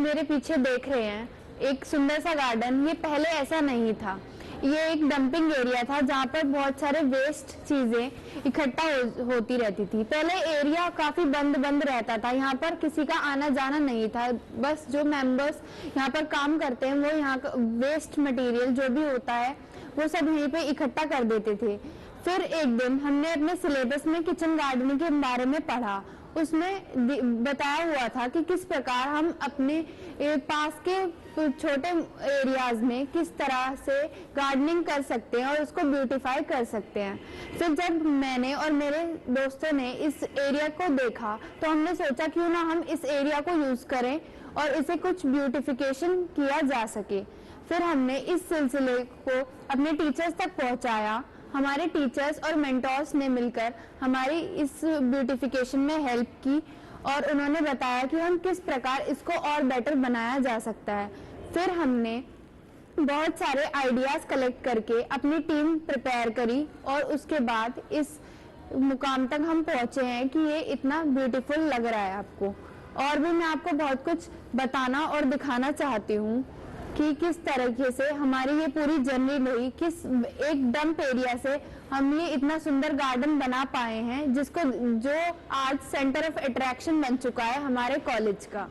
मेरे पीछे देख रहे हैं, एक सुंदर सा गार्डन, ये पहले ऐसा नहीं था। ये एक डंपिंग एरिया था जहाँ पर बहुत सारे वेस्ट चीजें इकट्ठा होती रहती थी। पहले एरिया काफी बंद रहता था, यहाँ पर किसी का आना जाना नहीं था। बस जो मेंबर्स यहाँ पर काम करते हैं वो यहाँ का वेस्ट मटेरियल जो भी होता है वो सब यहीं पे इकट्ठा कर देते थे। फिर एक दिन हमने अपने सिलेबस में किचन गार्डनिंग के बारे में पढ़ा। उसमें बताया हुआ था कि किस प्रकार हम अपने पास के छोटे एरियाज में किस तरह से गार्डनिंग कर सकते हैं और उसको ब्यूटीफाई कर सकते हैं। फिर जब मैंने और मेरे दोस्तों ने इस एरिया को देखा तो हमने सोचा क्यों ना हम इस एरिया को यूज करें और इसे कुछ ब्यूटिफिकेशन किया जा सके। फिर हमने इस सिलसिले को अपने टीचर्स तक पहुंचाया। हमारे टीचर्स और मेंटोर्स ने मिलकर हमारी इस ब्यूटिफिकेशन में हेल्प की और उन्होंने बताया कि हम किस प्रकार इसको और बेटर बनाया जा सकता है। फिर हमने बहुत सारे आइडियाज कलेक्ट करके अपनी टीम प्रिपेयर करी और उसके बाद इस मुकाम तक हम पहुंचे हैं कि ये इतना ब्यूटीफुल लग रहा है आपको। और भी मैं आपको बहुत कुछ बताना और दिखाना चाहती हूँ कि किस तरीके से हमारी ये पूरी जर्नी रही, किस एक डंप एरिया से हम ये इतना सुंदर गार्डन बना पाए हैं जिसको जो आज सेंटर ऑफ अट्रैक्शन बन चुका है हमारे कॉलेज का।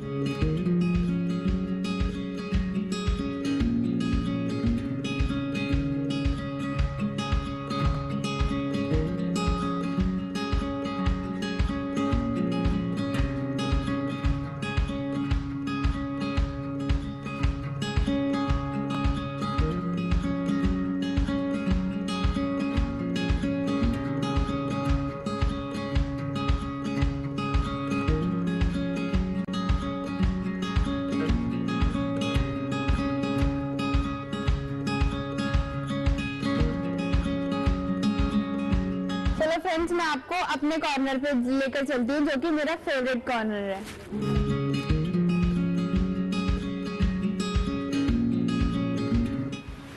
फ्रेंड्स, मैं आपको अपने कॉर्नर पे लेकर चलती हूँ जो कि मेरा फेवरेट कॉर्नर है।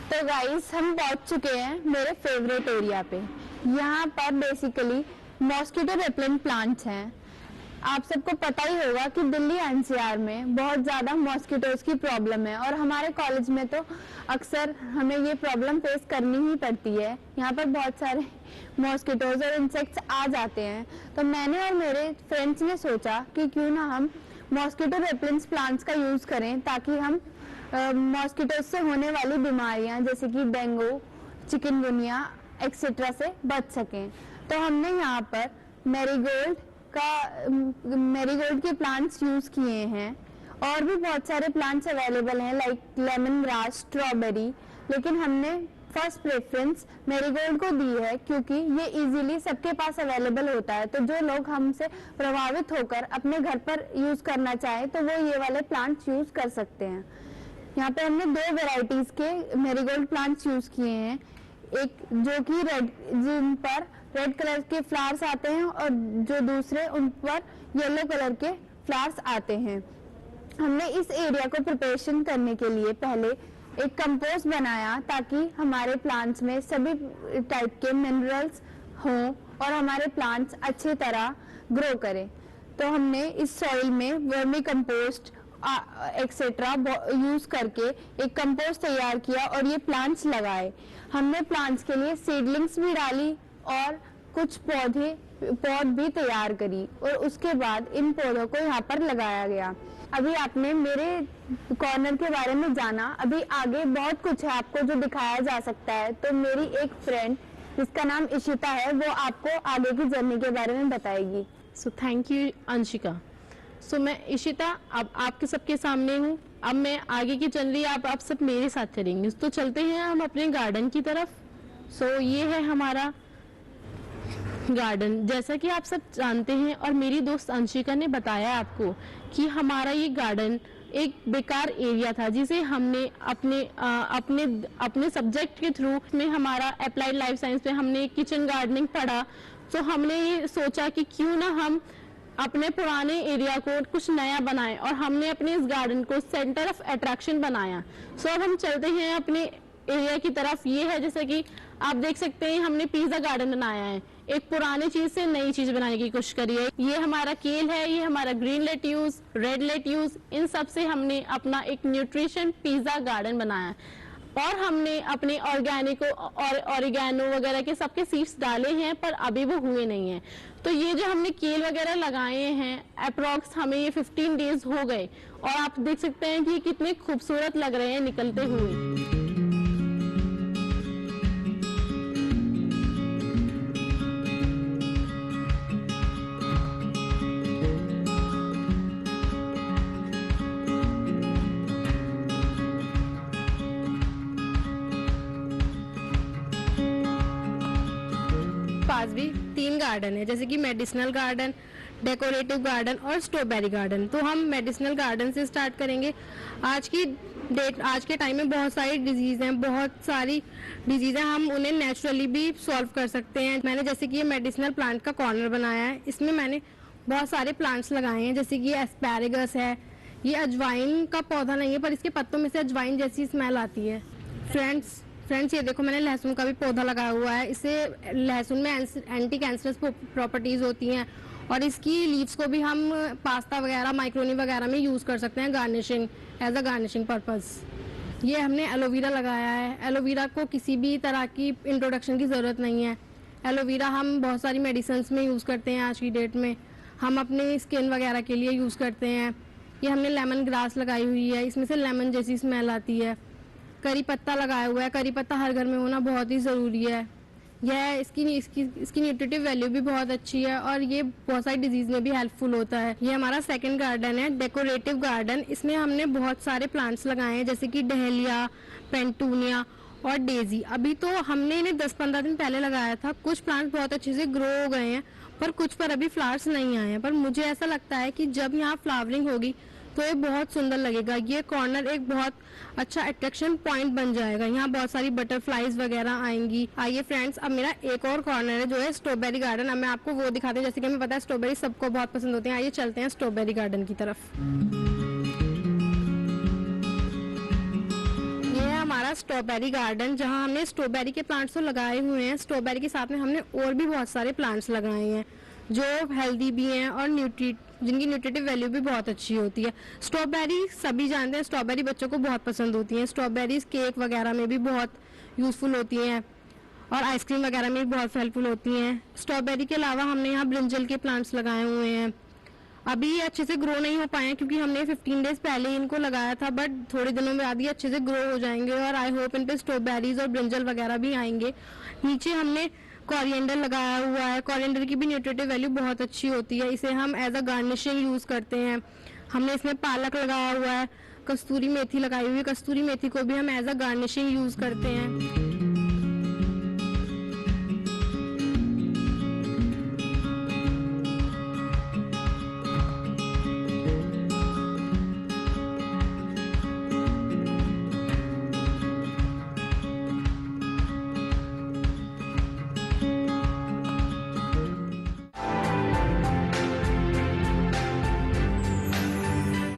तो गाइस, हम पहुंच चुके हैं मेरे फेवरेट एरिया पे। यहाँ पर बेसिकली मॉस्किटो रेपेलेंट प्लांट्स हैं। आप सबको पता ही होगा कि दिल्ली एनसीआर में बहुत ज्यादा मॉस्किटोज की प्रॉब्लम है और हमारे कॉलेज में तो अक्सर हमें ये प्रॉब्लम फेस करनी ही पड़ती है। यहाँ पर बहुत सारे मॉस्किटोज और इंसेक्ट्स आ जाते हैं। तो मैंने और मेरे फ्रेंड्स ने सोचा कि क्यों ना हम मॉस्किटो रेपेलेंट प्लांट्स का यूज करें ताकि हम मॉस्किटोज से होने वाली बीमारियां जैसे कि डेंगू, चिकनगुनिया एक्सेट्रा से बच सकें। तो हमने यहाँ पर मैरीगोल्ड के प्लांट्स यूज किए हैं और भी बहुत सारे प्लांट्स अवेलेबल हैं लाइक लेमन ग्रास, स्ट्रॉबेरी, लेकिन हमने फर्स्ट प्रेफरेंस मैरीगोल्ड को दी है क्योंकि ये इजीली सबके पास अवेलेबल होता है। तो जो लोग हमसे प्रभावित होकर अपने घर पर यूज करना चाहे तो वो ये वाले प्लांट्स यूज कर सकते हैं। यहाँ पे हमने 2 वेराइटीज के मैरीगोल्ड प्लांट्स यूज किए हैं, एक जो कि जिन पर रेड कलर के फ्लावर्स आते हैं और जो दूसरे उन पर येलो कलर के फ्लावर्स आते हैं। हमने इस एरिया को प्रिपरेशन करने के लिए पहले एक कंपोस्ट बनाया ताकि हमारे प्लांट्स में सभी टाइप के मिनरल्स हों और हमारे प्लांट्स अच्छी तरह ग्रो करें। तो हमने इस सॉइल में वर्मी कंपोस्ट एक्सेट्रा यूज करके एक कंपोस्ट तैयार किया और ये प्लांट्स लगाए। हमने प्लांट्स के लिए सीडलिंग्स भी डाली और कुछ पौध भी तैयार करी और उसके बाद इन पौधों को यहाँ पर लगाया गया। अभी आपने मेरे कॉर्नर के बारे में जाना, अभी आगे बहुत कुछ है आपको जो दिखाया जा सकता है। तो मेरी एक फ्रेंड जिसका नाम इशिता है वो आपको आगे की जर्नी के बारे में बताएगी। So thank you Anshika. So मैं इशिता अब आपके सबके सामने हूँ। अब मैं आगे की जर्नी आप सब मेरे साथ चलेंगे। तो चलते हैं हम अपने गार्डन की तरफ। सो ये है हमारा गार्डन। जैसा कि आप सब जानते हैं और मेरी दोस्त अंशिका ने बताया आपको कि हमारा ये गार्डन एक बेकार एरिया था जिसे हमने अपने सब्जेक्ट के थ्रू में हमारा अप्लाइड लाइफ साइंस में हमने किचन गार्डनिंग पढ़ा। तो हमने ये सोचा कि क्यों ना हम अपने पुराने एरिया को कुछ नया बनाएं और हमने अपने इस गार्डन को सेंटर ऑफ अट्रैक्शन बनाया। सो अब हम चलते हैं अपने एरिया की तरफ। ये है जैसे कि आप देख सकते हैं हमने पिज्जा गार्डन बनाया है। एक पुरानी चीज से नई चीज बनाने की कोशिश करी है। ये हमारा केल है, ये हमारा ग्रीन लेट्यूस, रेड लेट्यूस, इन सब से हमने अपना एक न्यूट्रिशन पिज्जा गार्डन बनाया है। और हमने अपने ऑर्गेनिक और ऑरिगेनो वगैरह के सबके सीड्स डाले हैं, पर अभी वो हुए नहीं हैं। तो ये जो हमने केल वगैरह लगाए हैं, अप्रॉक्स हमें ये 15 डेज हो गए और आप देख सकते हैं कि ये कितने खूबसूरत लग रहे हैं निकलते हुए। पास भी 3 गार्डन है, जैसे कि मेडिसिनल गार्डन, डेकोरेटिव गार्डन और स्ट्रॉबेरी गार्डन। तो हम मेडिसिनल गार्डन से स्टार्ट करेंगे। आज के टाइम में बहुत सारी डिजीज हैं, हम उन्हें नेचुरली भी सॉल्व कर सकते हैं। मैंने जैसे कि ये मेडिसिनल प्लांट का कॉर्नर बनाया है, इसमें मैंने बहुत सारे प्लांट्स लगाए हैं, जैसे कि ये एस्पैरेगस है। ये अजवाइन का पौधा नहीं है, पर इसके पत्तों में से अजवाइन जैसी स्मेल आती है। फ्रेंड्स ये देखो, मैंने लहसुन का भी पौधा लगाया हुआ है। इससे लहसुन में एंटी कैंसरस प्रॉपर्टीज होती हैं और इसकी लीव्स को भी हम पास्ता वगैरह, माइक्रोनी वगैरह में यूज़ कर सकते हैं एज अ गार्निशिंग पर्पस। ये हमने एलोवेरा लगाया है। एलोवेरा को किसी भी तरह की इंट्रोडक्शन की ज़रूरत नहीं है। एलोवेरा हम बहुत सारी मेडिसिन में यूज़ करते हैं। आज की डेट में हम अपने स्किन वगैरह के लिए यूज़ करते हैं। ये हमने लेमन ग्रास लगाई हुई है, इसमें से लेमन जैसी स्मेल आती है। करी पत्ता लगाया हुआ है। करी पत्ता हर घर में होना बहुत ही ज़रूरी है। यह इसकी न्यूट्रिटिव वैल्यू भी बहुत अच्छी है और ये बहुत सारी डिजीज़ में भी हेल्पफुल होता है। ये हमारा सेकंड गार्डन है, डेकोरेटिव गार्डन। इसमें हमने बहुत सारे प्लांट्स लगाए हैं, जैसे कि डहेलिया, पेंटूनिया और डेजी। अभी तो हमने इन्हें 10-15 दिन पहले लगाया था। कुछ प्लांट्स बहुत अच्छे से ग्रो हो गए हैं, पर कुछ पर अभी फ्लावर्स नहीं आए हैं। पर मुझे ऐसा लगता है कि जब यहाँ फ्लावरिंग होगी तो ये बहुत सुंदर लगेगा। ये कॉर्नर एक बहुत अच्छा अट्रैक्शन पॉइंट बन जाएगा। यहाँ बहुत सारी बटरफ्लाईज वगैरह आएंगी। आइए फ्रेंड्स, अब मेरा एक और कॉर्नर है जो है स्ट्रॉबेरी गार्डन। अब मैं आपको वो दिखाती हूँ। जैसे कि हमें पता है स्ट्रॉबेरी सबको बहुत पसंद होती है। आइए चलते हैं स्ट्रॉबेरी गार्डन की तरफ। ये है हमारा स्ट्रॉबेरी गार्डन, जहाँ हमने स्ट्रॉबेरी के प्लांट्स तो लगाए हुए हैं। स्ट्रॉबेरी के साथ में हमने और भी बहुत सारे प्लांट्स लगाए हैं जो हेल्दी भी हैं और जिनकी न्यूट्रिटिव वैल्यू भी बहुत अच्छी होती है। स्ट्रॉबेरी सभी जानते हैं, स्ट्रॉबेरी बच्चों को बहुत पसंद होती हैं। स्ट्रॉबेरीज केक वगैरह में भी बहुत यूज़फुल होती हैं और आइसक्रीम वगैरह में भी बहुत हेल्पफुल होती हैं। स्ट्रॉबेरी के अलावा हमने यहाँ ब्रिंजल के प्लांट्स लगाए हुए हैं। अभी ये अच्छे से ग्रो नहीं हो पाए हैं क्योंकि हमने 15 डेज पहले ही इनको लगाया था, बट थोड़े दिनों में बाद ये अच्छे से ग्रो हो जाएंगे और आई होप इन पे स्ट्रॉबेरीज और ब्रिंजल वगैरह भी आएंगे। नीचे हमने कोरिएंडर लगाया हुआ है। कोरिएंडर की भी न्यूट्रिटिव वैल्यू बहुत अच्छी होती है। इसे हम एज अ गार्निशिंग यूज़ करते हैं। हमने इसमें पालक लगाया हुआ है, कस्तूरी मेथी लगाई हुई है। कस्तूरी मेथी को भी हम एज अ गार्निशिंग यूज़ करते हैं।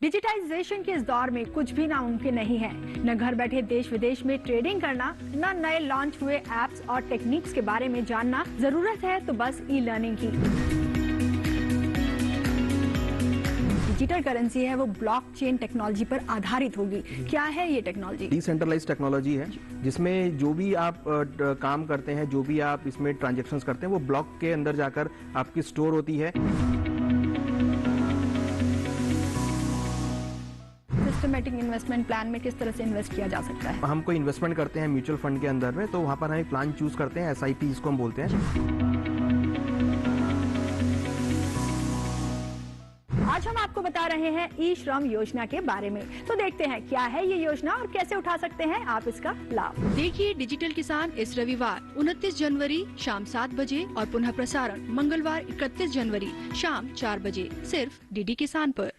डिजिटाइजेशन के इस दौर में कुछ भी नामुमकिन नहीं है। न घर बैठे देश विदेश में ट्रेडिंग करना, न नए लॉन्च हुए एप्स और टेक्निक्स के बारे में जानना। जरूरत है तो बस ई लर्निंग की। डिजिटल करेंसी है वो ब्लॉकचेन टेक्नोलॉजी पर आधारित होगी। क्या है ये टेक्नोलॉजी? डिसेंट्रलाइज्ड टेक्नोलॉजी है जिसमें जो भी आप काम करते हैं, जो भी आप इसमें ट्रांजैक्शंस करते हैं, वो ब्लॉक के अंदर जाकर आपकी स्टोर होती है। सिस्टमैटिक इन्वेस्टमेंट प्लान में किस तरह से इन्वेस्ट किया जा सकता है? हम कोई इन्वेस्टमेंट करते हैं म्यूचुअल फंड के अंदर में, तो वहाँ पर हम एक प्लान चूज करते हैं, SIP जिसको हम बोलते हैं। आज हम आपको बता रहे हैं ई श्रम योजना के बारे में। तो देखते हैं क्या है ये योजना और कैसे उठा सकते हैं आप इसका लाभ। देखिए डिजिटल किसान इस रविवार 29 जनवरी शाम 7 बजे और पुनः प्रसारण मंगलवार 31 जनवरी शाम 4 बजे सिर्फ DD किसान पर।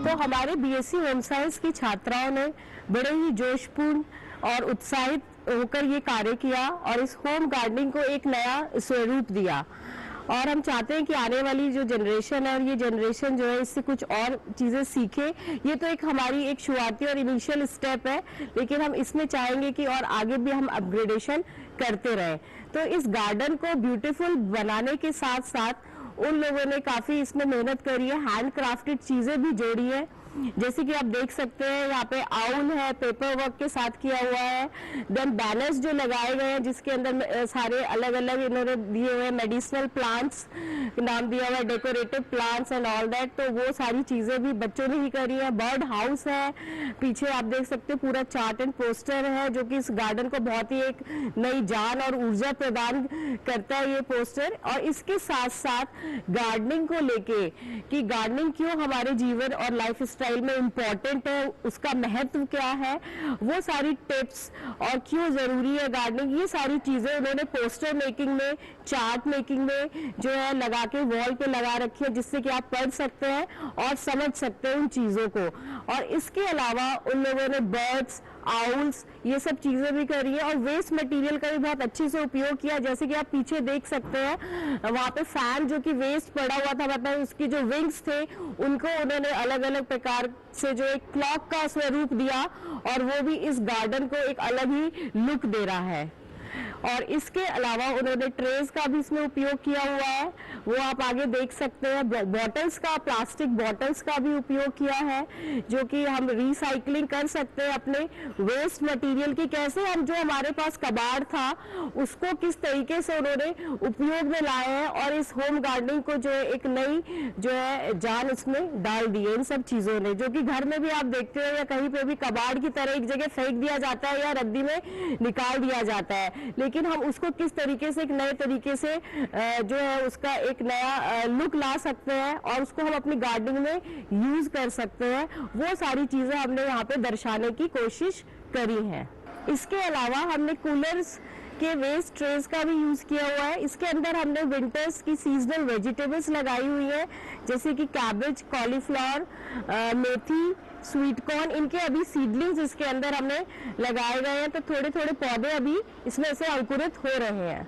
तो हमारे बीएससी होम साइंस की छात्राओं ने बड़े ही जोशपूर्ण और उत्साहित होकर ये कार्य किया और इस होम गार्डनिंग को एक नया स्वरूप दिया। और हम चाहते हैं कि आने वाली जो जनरेशन है और ये जनरेशन जो है इससे कुछ और चीज़ें सीखे। ये तो एक हमारी एक शुरुआती और इनिशियल स्टेप है, लेकिन हम इसमें चाहेंगे कि और आगे भी हम अपग्रेडेशन करते रहें। तो इस गार्डन को ब्यूटीफुल बनाने के साथ साथ उन लोगों ने काफ़ी इसमें मेहनत करी है, हैंड क्राफ्टेड चीज़ें भी जोड़ी है। जैसे कि आप देख सकते हैं यहाँ पे आउल है, पेपर वर्क के साथ किया हुआ है। देन बैनर्स जो लगाए गए हैं जिसके अंदर सारे अलग अलग इन्होंने दिए हुए मेडिसिनल प्लांट्स नाम दिया हुआ है, decorative plants and all that. तो वो सारी चीजें भी बच्चों ने ही करी है। बर्ड हाउस है, पीछे आप देख सकते हैं पूरा चार्ट एंड पोस्टर है जो कि इस गार्डन को बहुत ही एक नई जान और ऊर्जा प्रदान करता है ये पोस्टर। और इसके साथ साथ गार्डनिंग को लेके कि गार्डनिंग क्यों हमारे जीवन और लाइफ स्टाइल में इम्पोर्टेंट है, उसका महत्व क्या है, वो सारी टिप्स और क्यों जरूरी है गार्डनिंग, ये सारी चीजें उन्होंने पोस्टर मेकिंग में, चार्ट मेकिंग में जो है लगा के वॉल पे लगा रखी है, जिससे कि आप पढ़ सकते हैं और समझ सकते हैं उन चीजों को। और इसके अलावा उन लोगों ने बर्ड्स, आउल्स, ये सब चीजें भी करी है और वेस्ट मटेरियल का भी बहुत अच्छे से उपयोग किया। जैसे कि आप पीछे देख सकते हैं वहाँ पे फैन जो कि वेस्ट पड़ा हुआ था, मतलब उसकी जो विंग्स थे उनको उन्होंने अलग अलग प्रकार से जो एक क्लॉक का स्वरूप दिया और वो भी इस गार्डन को एक अलग ही लुक दे रहा है। और इसके अलावा उन्होंने ट्रेस का भी इसमें उपयोग किया हुआ है, वो आप आगे देख सकते हैं। बॉटल्स का, प्लास्टिक बॉटल्स का भी उपयोग किया है जो कि हम रिसाइकलिंग कर सकते हैं अपने वेस्ट मटेरियल की। कैसे हम जो हमारे पास कबाड़ था उसको किस तरीके से उन्होंने उपयोग में लाए हैं और इस होम गार्डनिंग को जो है एक नई जो है जान उसमें डाल दी है इन सब चीजों ने, जो कि घर में भी आप देखते हो या कहीं पे भी कबाड़ की तरह एक जगह फेंक दिया जाता है या रद्दी में निकाल दिया जाता है, लेकिन हम उसको किस तरीके से एक नए तरीके से जो है उसका एक नया लुक ला सकते हैं और उसको हम अपनी गार्डनिंग में यूज कर सकते हैं, वो सारी चीजें हमने यहाँ पे दर्शाने की कोशिश करी है। इसके अलावा हमने कूलर्स के वेस्ट ट्रेस का भी यूज किया हुआ है। इसके अंदर हमने विंटर्स की सीजनल वेजिटेबल्स लगाई हुई है जैसे कि कैबेज, कॉलीफ्लावर, मेथी, स्वीट कॉर्न, इनके अभी सीडलिंग्स इसके अंदर हमने लगाए गए हैं। तो थोड़े थोड़े पौधे अभी इसमें से अंकुरित हो रहे हैं।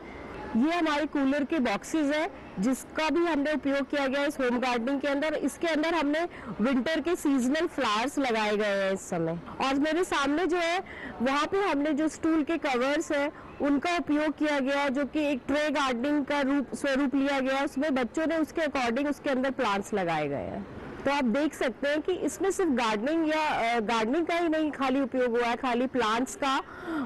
ये हमारे कूलर के बॉक्सेस हैं जिसका भी हमने उपयोग किया गया इस होम गार्डनिंग के अंदर। इसके अंदर हमने विंटर के सीजनल फ्लावर्स लगाए गए हैं इस समय। और मेरे सामने जो है वहाँ पे हमने जो स्टूल के कवर्स है उनका उपयोग किया गया जो कि एक ट्रे गार्डनिंग का स्वरूप लिया गया, उसमें बच्चों ने उसके अकॉर्डिंग उसके अंदर प्लांट्स लगाए गए हैं। तो आप देख सकते हैं कि इसमें सिर्फ गार्डनिंग या गार्डनिंग का ही नहीं खाली उपयोग हुआ है, खाली प्लांट्स का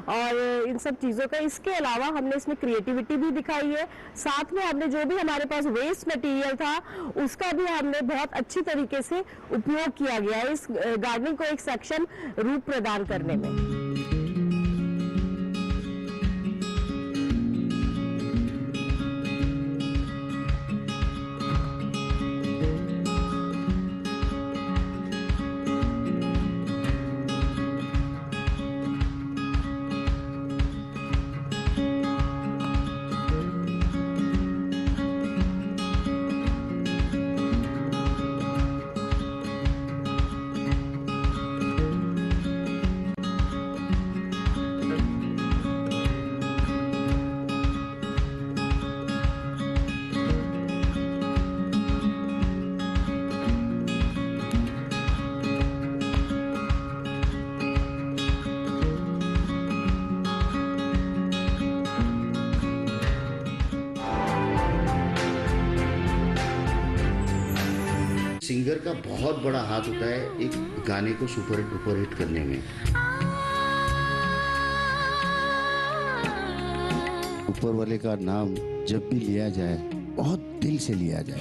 और इन सब चीज़ों का। इसके अलावा हमने इसमें क्रिएटिविटी भी दिखाई है। साथ में हमने जो भी हमारे पास वेस्ट मटेरियल था उसका भी हमने बहुत अच्छी तरीके से उपयोग किया गया है इस गार्डनिंग को एक सेक्शन रूप प्रदान करने में। सिंगर का बहुत बड़ा हाथ होता है एक गाने को सुपर हिट करने में। ऊपर वाले का नाम जब भी लिया जाए बहुत दिल से लिया जाए।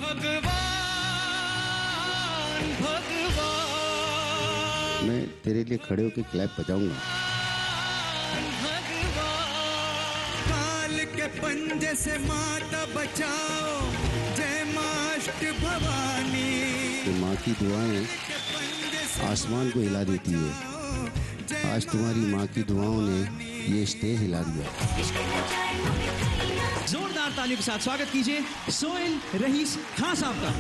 मैं तेरे लिए खड़े होकर क्लैप बजाऊंगा। काल के पंजे से माता बचाओ, जय माष्ट भवानी। माँ की दुआएं आसमान को हिला देती है। आज तुम्हारी माँ की दुआओं ने ये स्टेज हिला दिया। जोरदार तालियों के साथ स्वागत कीजिए सोहेल रईस खान साहब का।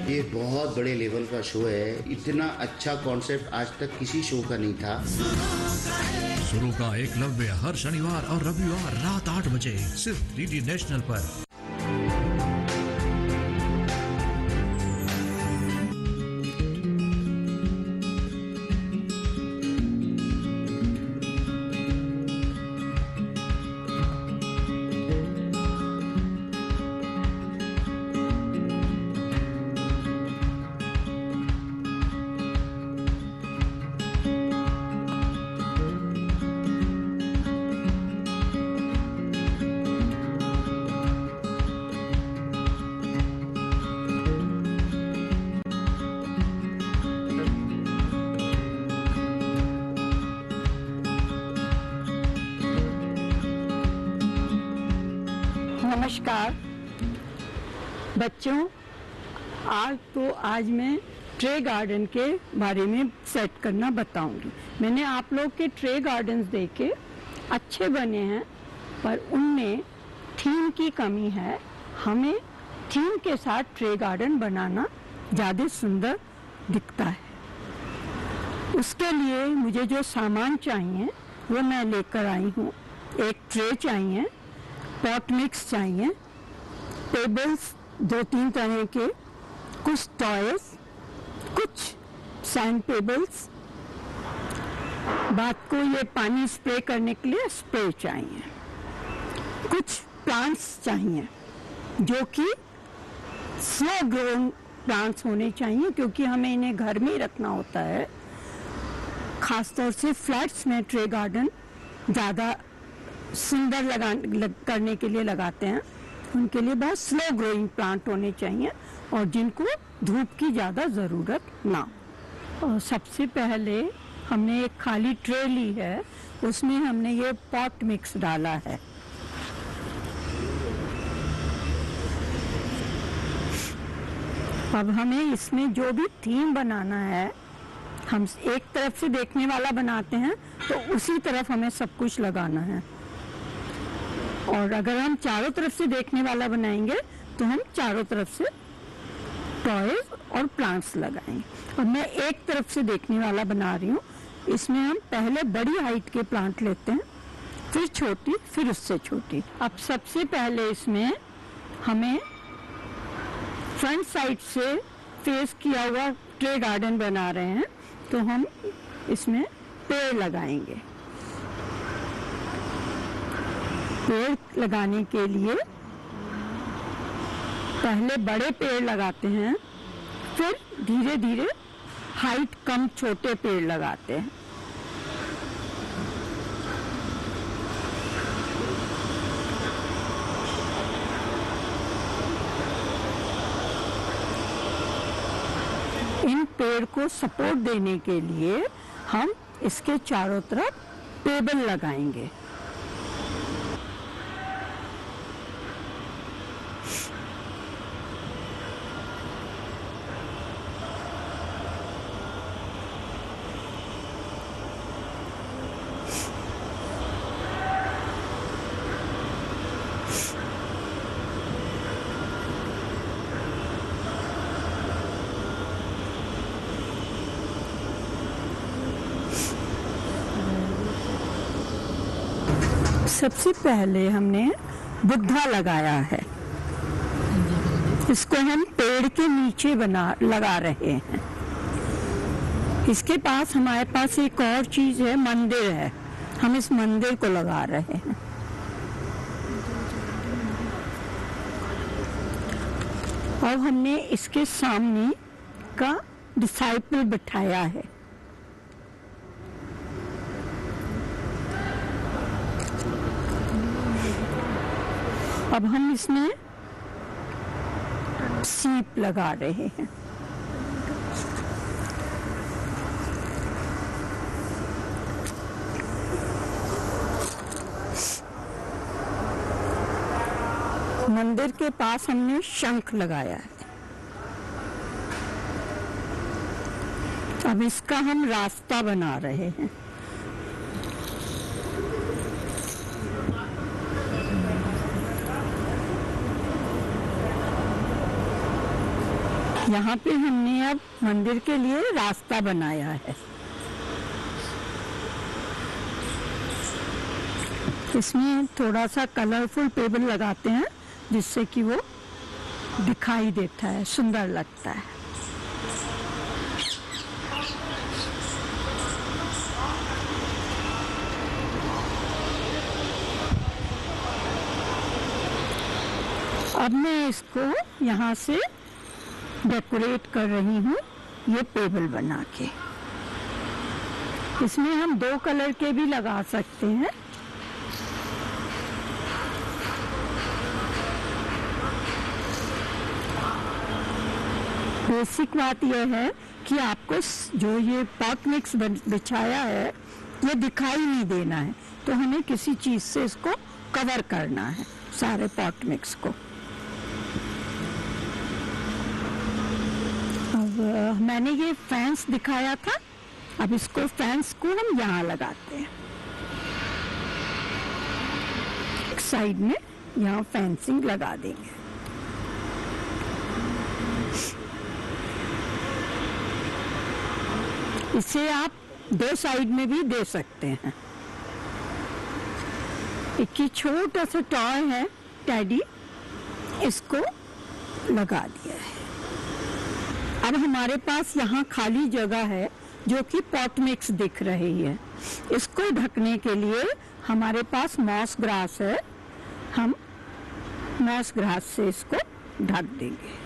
ये बहुत बड़े लेवल का शो है। इतना अच्छा कॉन्सेप्ट आज तक किसी शो का नहीं था। शुरू का एकलव्य हर शनिवार और रविवार रात 8 बजे सिर्फ डीडी नेशनल पर। नमस्कार बच्चों, आज मैं ट्रे गार्डन के बारे में सेट करना बताऊंगी। मैंने आप लोग के ट्रे गार्डन्स देखे, अच्छे बने हैं, पर उनमें थीम की कमी है। हमें थीम के साथ ट्रे गार्डन बनाना ज़्यादा सुंदर दिखता है। उसके लिए मुझे जो सामान चाहिए वो मैं लेकर आई हूँ। एक ट्रे चाहिए, पॉट मिक्स चाहिए, टेबल्स 2-3 तरह के, कुछ टॉयज, कुछ सैंड टेबल्स, बात को ये पानी स्प्रे करने के लिए स्प्रे चाहिए, कुछ प्लांट्स चाहिए जो कि स्लो ग्रोइंग प्लांट्स होने चाहिए, क्योंकि हमें इन्हें घर में ही रखना होता है। खासतौर से फ्लैट्स में ट्रे गार्डन ज़्यादा सुंदर करने के लिए लगाते हैं। उनके लिए बहुत स्लो ग्रोइंग प्लांट होने चाहिए और जिनको धूप की ज़्यादा ज़रूरत ना हो। और सबसे पहले हमने एक खाली ट्रे ली है, उसमें हमने ये पॉट मिक्स डाला है। अब हमें इसमें जो भी थीम बनाना है, हम एक तरफ से देखने वाला बनाते हैं तो उसी तरफ हमें सब कुछ लगाना है, और अगर हम चारों तरफ से देखने वाला बनाएंगे तो हम चारों तरफ से टॉयज और प्लांट्स लगाएंगे। और मैं एक तरफ से देखने वाला बना रही हूँ। इसमें हम पहले बड़ी हाइट के प्लांट लेते हैं, फिर छोटी, फिर उससे छोटी। अब सबसे पहले इसमें हमें फ्रंट साइड से फेस किया हुआ ट्रे गार्डन बना रहे हैं, तो हम इसमें पेड़ लगाएंगे। पेड़ लगाने के लिए पहले बड़े पेड़ लगाते हैं, फिर धीरे धीरे हाइट कम छोटे पेड़ लगाते हैं। इन पेड़ को सपोर्ट देने के लिए हम इसके चारों तरफ टेबल लगाएंगे। सबसे पहले हमने बुद्धा लगाया है। इसको हम पेड़ के नीचे लगा रहे हैं। इसके पास हमारे पास एक और चीज है, मंदिर है। हम इस मंदिर को लगा रहे हैं। और हमने इसके सामने का डिसाइपल बिठाया है। अब हम इसमें सीप लगा रहे हैं। मंदिर के पास हमने शंख लगाया है। अब इसका हम रास्ता बना रहे हैं। यहाँ पे हमने अब मंदिर के लिए रास्ता बनाया है। इसमें थोड़ा सा कलरफुल पेपर लगाते हैं जिससे कि वो दिखाई देता है, सुंदर लगता है। अब मैं इसको यहाँ से डेकोरेट कर रही हूँ, ये टेबल बना के। इसमें हम 2 कलर के भी लगा सकते हैं। बेसिक बात यह है कि आपको जो ये पॉट मिक्स बिछाया है ये दिखाई नहीं देना है, तो हमें किसी चीज से इसको कवर करना है, सारे पॉट मिक्स को। अब मैंने ये फैंस दिखाया था, अब इसको फैंस को हम यहाँ लगाते हैं। एक साइड में यहाँ फेंसिंग लगा देंगे। इसे आप 2 साइड में भी दे सकते हैं। एक छोटा सा टॉय है टैडी, इसको लगा दिया है। अब हमारे पास यहाँ खाली जगह है जो कि पॉट मिक्स दिख रही है। इसको ढकने के लिए हमारे पास मॉस ग्रास है, हम मॉस ग्रास से इसको ढक देंगे।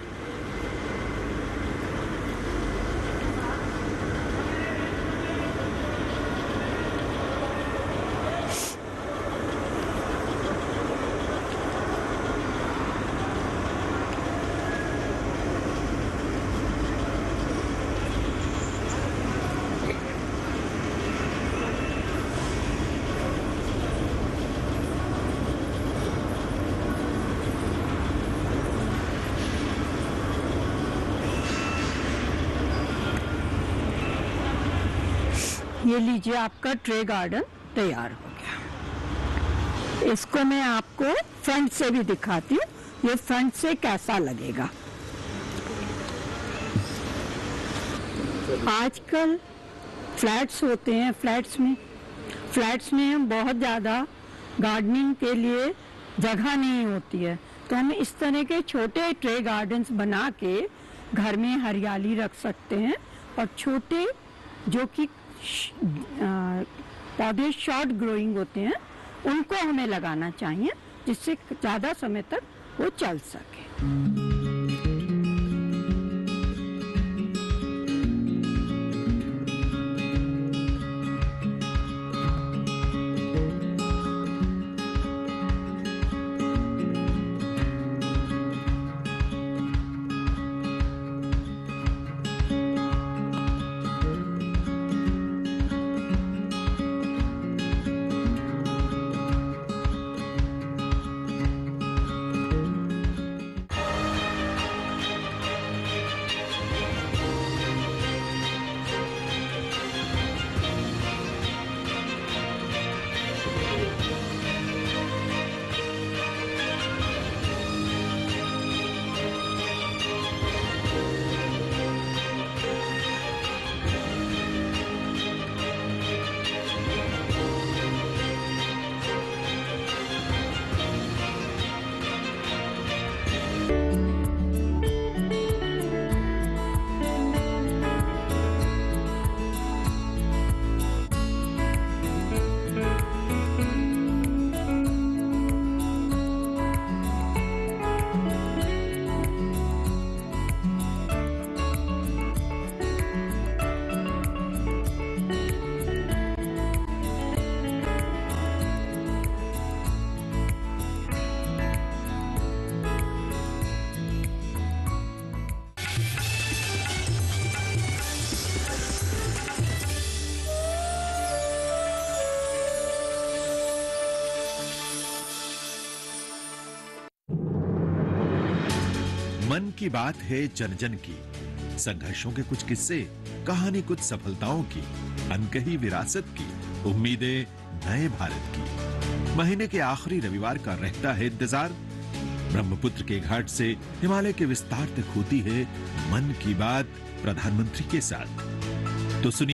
ये लीजिए, आपका ट्रे गार्डन तैयार हो गया। इसको मैं आपको फ्रंट से भी दिखाती हूँ, ये फ्रंट से कैसा लगेगा। आजकल फ्लैट्स होते हैं, फ्लैट्स में हम बहुत ज़्यादा गार्डनिंग के लिए जगह नहीं होती है, तो हम इस तरह के छोटे ट्रे गार्डन्स बना के घर में हरियाली रख सकते हैं। और छोटे जो कि पौधे शॉर्ट ग्रोइंग होते हैं उनको हमें लगाना चाहिए, जिससे ज़्यादा समय तक वो चल सके। मन की बात है जन जन की, संघर्षों के कुछ किस्से, कहानी कुछ सफलताओं की, अनकही विरासत की, उम्मीदें नए भारत की। महीने के आखिरी रविवार का रहता है इंतजार, ब्रह्मपुत्र के घाट से हिमालय के विस्तार तक होती है मन की बात प्रधानमंत्री के साथ। तो सुनिए